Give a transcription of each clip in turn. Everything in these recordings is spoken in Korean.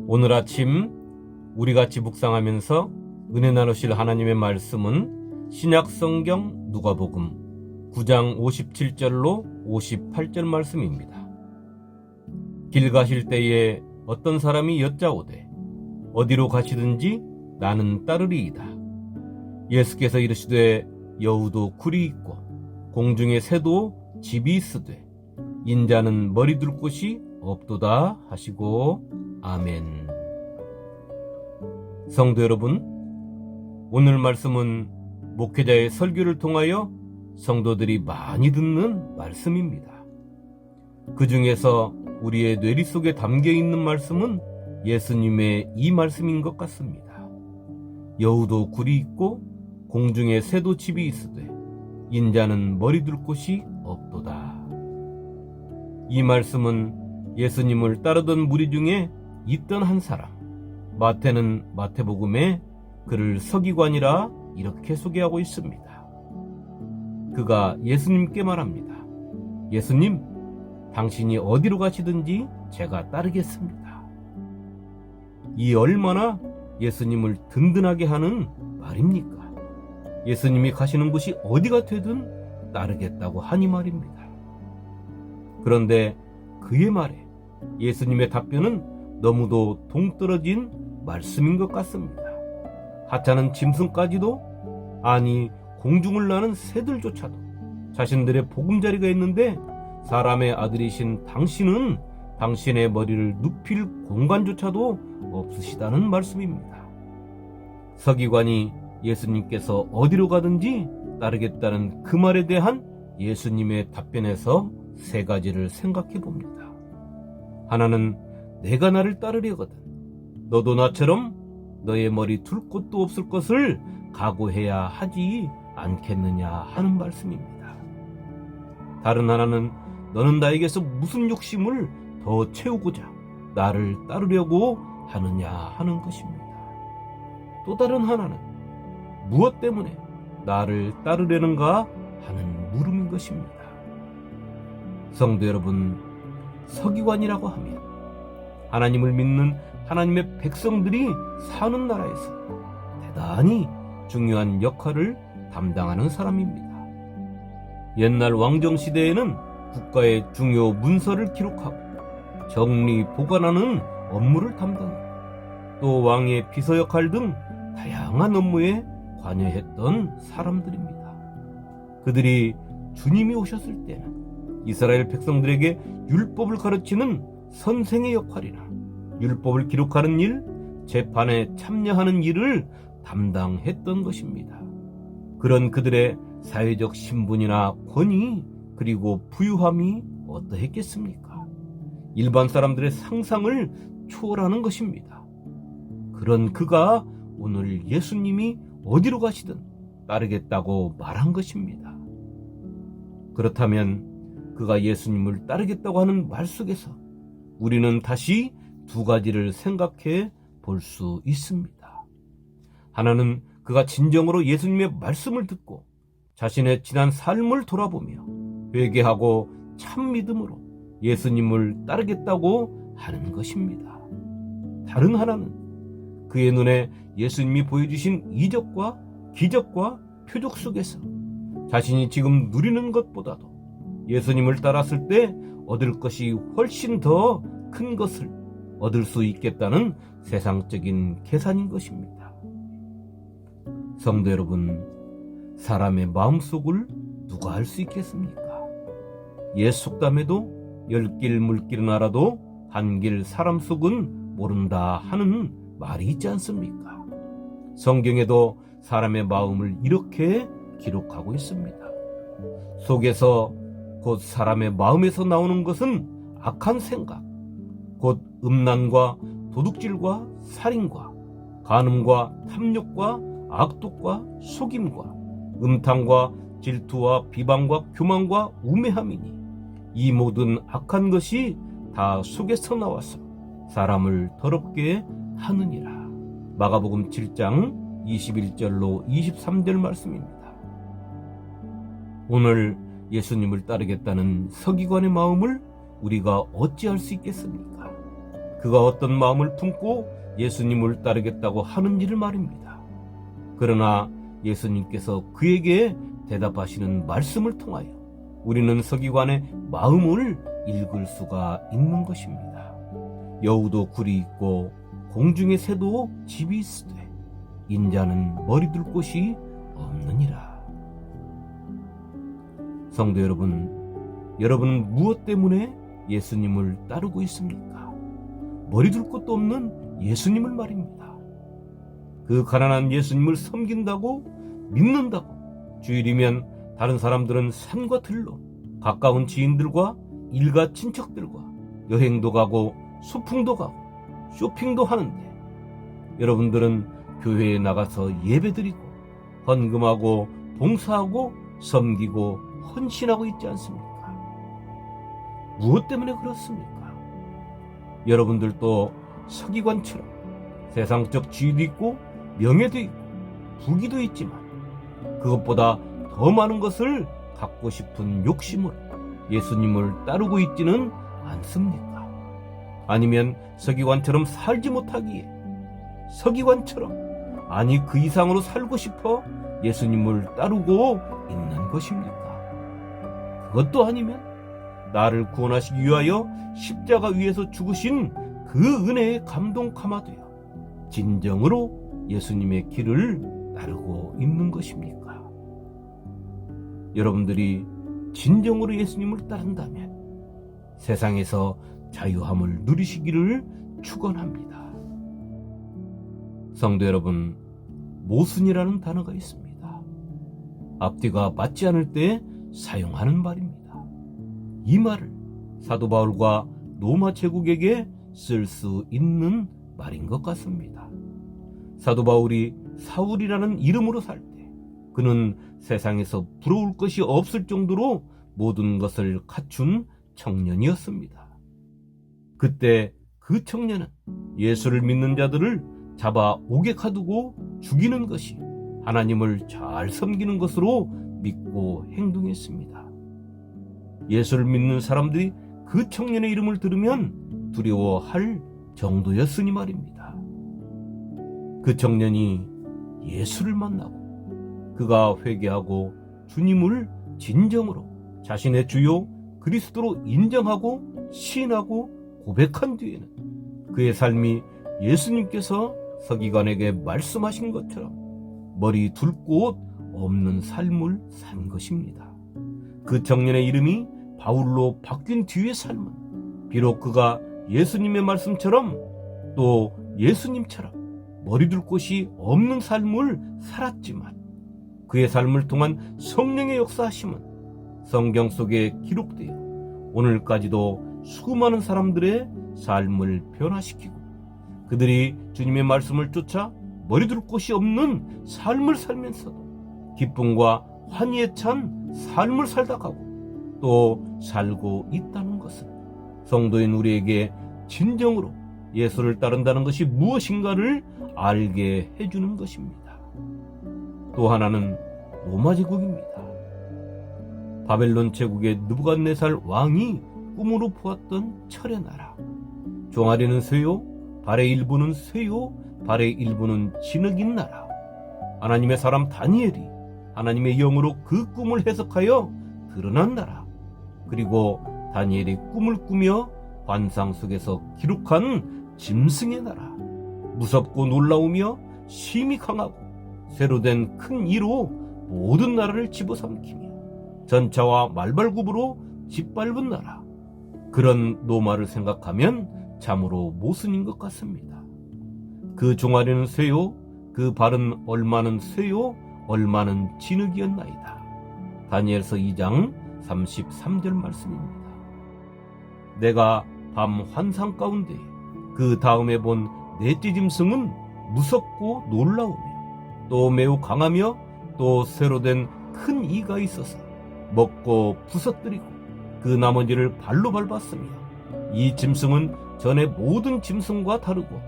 오늘 아침 우리 같이 묵상하면서 은혜 나누실 하나님의 말씀은 신약성경 누가복음 9장 57절로 58절 말씀입니다. 길 가실 때에 어떤 사람이 여짜오되 어디로 가시든지 나는 따르리이다. 예수께서 이르시되 여우도 굴이 있고 공중의 새도 집이 있으되 인자는 머리 둘 곳이 없도다 하시고 아멘. 성도 여러분, 오늘 말씀은 목회자의 설교를 통하여 성도들이 많이 듣는 말씀입니다. 그 중에서 우리의 뇌리 속에 담겨있는 말씀은 예수님의 이 말씀인 것 같습니다. 여우도 굴이 있고 공중에 새도 집이 있으되 인자는 머리 둘 곳이 없도다. 이 말씀은 예수님을 따르던 무리 중에 있던 한 사람, 마태는 마태복음에 그를 서기관이라 이렇게 소개하고 있습니다. 그가 예수님께 말합니다. 예수님, 당신이 어디로 가시든지 제가 따르겠습니다. 이 얼마나 예수님을 든든하게 하는 말입니까? 예수님이 가시는 곳이 어디가 되든 따르겠다고 하니 말입니다. 그런데 그의 말에 예수님의 답변은 너무도 동떨어진 말씀인 것 같습니다. 하찮은 짐승까지도, 아니 공중을 나는 새들조차도 자신들의 보금자리가 있는데 사람의 아들이신 당신은 당신의 머리를 눕힐 공간조차도 없으시다는 말씀입니다. 서기관이 예수님께서 어디로 가든지 따르겠다는 그 말에 대한 예수님의 답변에서 세 가지를 생각해 봅니다. 하나는 내가 나를 따르려거든 너도 나처럼 너의 머리 둘 곳도 없을 것을 각오해야 하지 않겠느냐 하는 말씀입니다. 다른 하나는 너는 나에게서 무슨 욕심을 더 채우고자 나를 따르려고 하느냐 하는 것입니다. 또 다른 하나는 무엇 때문에 나를 따르려는가 하는 물음인 것입니다. 성도 여러분, 서기관이라고 하면 하나님을 믿는 하나님의 백성들이 사는 나라에서 대단히 중요한 역할을 담당하는 사람입니다. 옛날 왕정시대에는 국가의 중요 문서를 기록하고 정리, 보관하는 업무를 담당했고 또 왕의 비서 역할 등 다양한 업무에 관여했던 사람들입니다. 그들이 주님이 오셨을 때는 이스라엘 백성들에게 율법을 가르치는 선생의 역할이나 율법을 기록하는 일, 재판에 참여하는 일을 담당했던 것입니다. 그런 그들의 사회적 신분이나 권위 그리고 부유함이 어떠했겠습니까? 일반 사람들의 상상을 초월하는 것입니다. 그런 그가 오늘 예수님이 어디로 가시든 따르겠다고 말한 것입니다. 그렇다면 그가 예수님을 따르겠다고 하는 말 속에서 우리는 다시 두 가지를 생각해 볼 수 있습니다. 하나는 그가 진정으로 예수님의 말씀을 듣고 자신의 지난 삶을 돌아보며 회개하고 참 믿음으로 예수님을 따르겠다고 하는 것입니다. 다른 하나는 그의 눈에 예수님이 보여주신 이적과 기적과 표적 속에서 자신이 지금 누리는 것보다도 예수님을 따랐을 때 얻을 것이 훨씬 더 큰 것을 얻을 수 있겠다는 세상적인 계산인 것입니다. 성도 여러분, 사람의 마음속을 누가 알 수 있겠습니까? 옛 속담에도 열길 물길은 알아도 한길 사람 속은 모른다 하는 말이 있지 않습니까? 성경에도 사람의 마음을 이렇게 기록하고 있습니다. 속에서 곧 사람의 마음에서 나오는 것은 악한 생각, 곧 음란과 도둑질과 살인과 간음과 탐욕과 악독과 속임과 음탕과 질투와 비방과 교만과 우매함이니 이 모든 악한 것이 다 속에서 나와서 사람을 더럽게 하느니라. 마가복음 7장 21절로 23절 말씀입니다. 오늘 예수님을 따르겠다는 서기관의 마음을 우리가 어찌할 수 있겠습니까? 그가 어떤 마음을 품고 예수님을 따르겠다고 하는지를 말입니다. 그러나 예수님께서 그에게 대답하시는 말씀을 통하여 우리는 서기관의 마음을 읽을 수가 있는 것입니다. 여우도 굴이 있고 공중의 새도 집이 있으되 인자는 머리 둘 곳이 없느니라. 성도 여러분 무엇 때문에 예수님을 따르고 있습니까? 머리 둘 곳도 없는 예수님을 말입니다. 그 가난한 예수님을 섬긴다고, 믿는다고 주일이면 다른 사람들은 산과 들로, 가까운 지인들과 일가 친척들과 여행도 가고 소풍도 가고 쇼핑도 하는데, 여러분들은 교회에 나가서 예배드리고 헌금하고 봉사하고 섬기고 헌신하고 있지 않습니까? 무엇 때문에 그렇습니까? 여러분들도 서기관처럼 세상적 지위도 있고 명예도 있고 부귀도 있지만 그것보다 더 많은 것을 갖고 싶은 욕심으로 예수님을 따르고 있지는 않습니까? 아니면 서기관처럼 살지 못하기에 서기관처럼, 아니 그 이상으로 살고 싶어 예수님을 따르고 있는 것입니까? 그것도 아니면 나를 구원하시기 위하여 십자가 위에서 죽으신 그 은혜에 감동감화되어 진정으로 예수님의 길을 따르고 있는 것입니까? 여러분들이 진정으로 예수님을 따른다면 세상에서 자유함을 누리시기를 축원합니다. 성도 여러분, 모순이라는 단어가 있습니다. 앞뒤가 맞지 않을 때 사용하는 말입니다. 이 말을 사도 바울과 로마 제국에게 쓸 수 있는 말인 것 같습니다. 사도 바울이 사울이라는 이름으로 살 때 그는 세상에서 부러울 것이 없을 정도로 모든 것을 갖춘 청년이었습니다. 그때 그 청년은 예수를 믿는 자들을 잡아 옥에 가두고 죽이는 것이 하나님을 잘 섬기는 것으로 믿고 행동했습니다. 예수를 믿는 사람들이 그 청년의 이름을 들으면 두려워할 정도였으니 말입니다. 그 청년이 예수를 만나고 그가 회개하고 주님을 진정으로 자신의 주요 그리스도로 인정하고 시인하고 고백한 뒤에는 그의 삶이 예수님께서 서기관에게 말씀하신 것처럼 머리 둘 곳 없는 삶을 산 것입니다. 그 청년의 이름이 바울로 바뀐 뒤의 삶은 비록 그가 예수님의 말씀처럼 또 예수님처럼 머리 둘 곳이 없는 삶을 살았지만 그의 삶을 통한 성령의 역사하심은 성경 속에 기록되어 오늘까지도 수많은 사람들의 삶을 변화시키고 그들이 주님의 말씀을 쫓아 머리 둘 곳이 없는 삶을 살면서도 기쁨과 환희에 찬 삶을 살다 가고 또 살고 있다는 것은 성도인 우리에게 진정으로 예수를 따른다는 것이 무엇인가를 알게 해주는 것입니다. 또 하나는 로마 제국입니다. 바벨론 제국의 느부갓네살 왕이 꿈으로 보았던 철의 나라. 종아리는 쇠요, 발의 일부는 쇠요, 발의 일부는 진흙인 나라. 하나님의 사람 다니엘이 하나님의 영으로 그 꿈을 해석하여 드러난 나라. 그리고 다니엘이 꿈을 꾸며 환상 속에서 기록한 짐승의 나라. 무섭고 놀라우며 심히 강하고 새로 된 큰 이로 모든 나라를 집어삼키며 전차와 말발굽으로 짓밟은 나라. 그런 로마를 생각하면 참으로 모순인 것 같습니다. 그 종아리는 쇠요, 그 발은 얼마는 쇠요, 얼마는 진흙이었나이다. 다니엘서 2장 33절 말씀입니다. 내가 밤 환상 가운데 그 다음에 본 넷째 짐승은 무섭고 놀라우며 또 매우 강하며 또 새로 된 큰 이가 있어서 먹고 부서뜨리고 그 나머지를 발로 밟았으며 이 짐승은 전에 모든 짐승과 다르고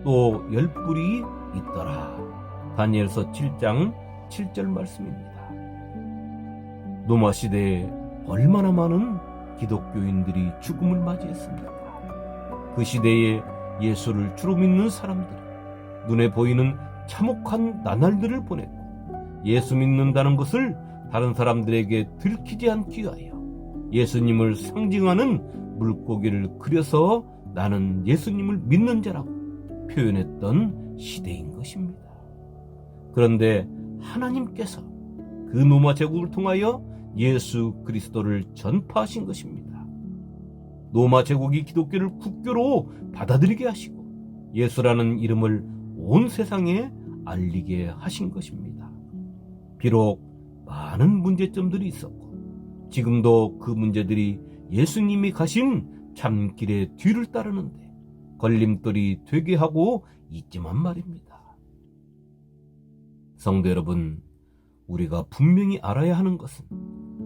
또 10뿔이 있더라. 다니엘서 7장 7절 말씀입니다. 로마 시대에 얼마나 많은 기독교인들이 죽음을 맞이했습니까? 그 시대에 예수를 주로 믿는 사람들이 눈에 보이는 참혹한 나날들을 보냈고, 예수 믿는다는 것을 다른 사람들에게 들키지 않기 위하여 예수님을 상징하는 물고기를 그려서 나는 예수님을 믿는 자라고 표현했던 시대인 것입니다. 그런데 하나님께서 그 로마 제국을 통하여 예수 그리스도를 전파하신 것입니다. 로마 제국이 기독교를 국교로 받아들이게 하시고 예수라는 이름을 온 세상에 알리게 하신 것입니다. 비록 많은 문제점들이 있었고 지금도 그 문제들이 예수님이 가신 참길의 뒤를 따르는데 걸림돌이 되게 하고 있지만 말입니다. 성도 여러분, 우리가 분명히 알아야 하는 것은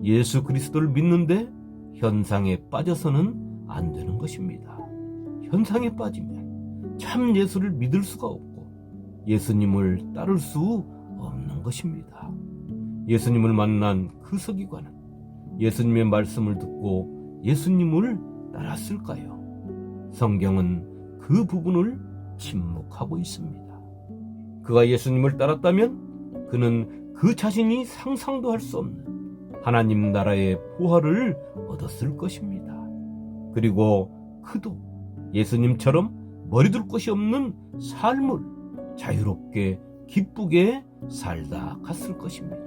예수 그리스도를 믿는데 현상에 빠져서는 안 되는 것입니다. 현상에 빠지면 참 예수를 믿을 수가 없고 예수님을 따를 수 없는 것입니다. 예수님을 만난 그 서기관은 예수님의 말씀을 듣고 예수님을 따랐을까요? 성경은 그 부분을 침묵하고 있습니다. 그가 예수님을 따랐다면 그는 그 자신이 상상도 할 수 없는 하나님 나라의 보화를 얻었을 것입니다. 그리고 그도 예수님처럼 머리둘 것이 없는 삶을 자유롭게 기쁘게 살다 갔을 것입니다.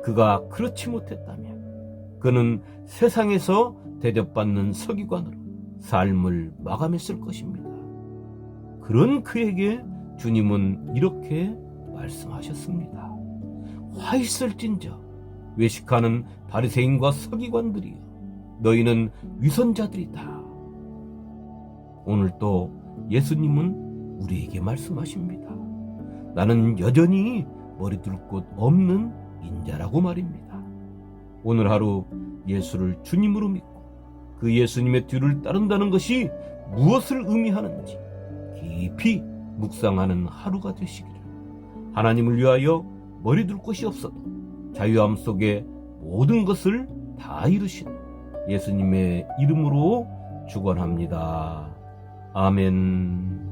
그가 그렇지 못했다면 그는 세상에서 대접받는 서기관으로 삶을 마감했을 것입니다. 그런 그에게 주님은 이렇게 말씀하셨습니다. 화 있을진저 외식하는 바리새인과 서기관들이여, 너희는 위선자들이다. 오늘 또 예수님은 우리에게 말씀하십니다. 나는 여전히 머리둘 곳 없는 인자라고 말입니다. 오늘 하루 예수를 주님으로 믿고 그 예수님의 뒤를 따른다는 것이 무엇을 의미하는지 깊이 묵상하는 하루가 되시기를, 하나님을 위하여 머리둘 곳이 없어도 자유함 속에 모든 것을 다 이루신 예수님의 이름으로 축원합니다. 아멘.